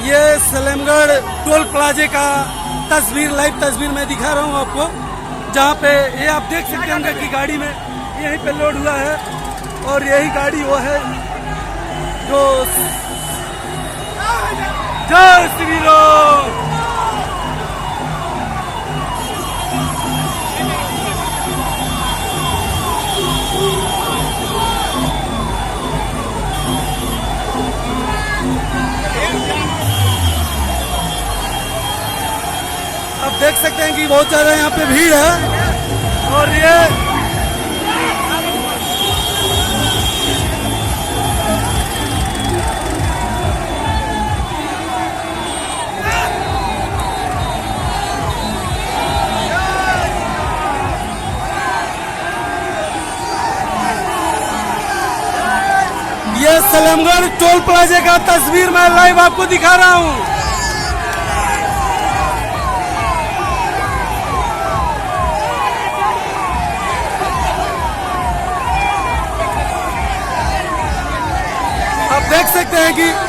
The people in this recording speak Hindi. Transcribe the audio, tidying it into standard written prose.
ये सलेमगढ़ टोल प्लाजे का तस्वीर, लाइव तस्वीर मैं दिखा रहा हूँ आपको, जहाँ पे ये आप देख सकते होंगे कि गाड़ी में यहीं पे लोड हुआ है और यही गाड़ी वो है जो जय श्री राम। आप देख सकते हैं कि बहुत ज़्यादा यहाँ पे भीड़ है और ये सलेमगढ़ टोल प्लाजा का तस्वीर मैं लाइव आपको दिखा रहा हूँ। आप देख सकते हैं कि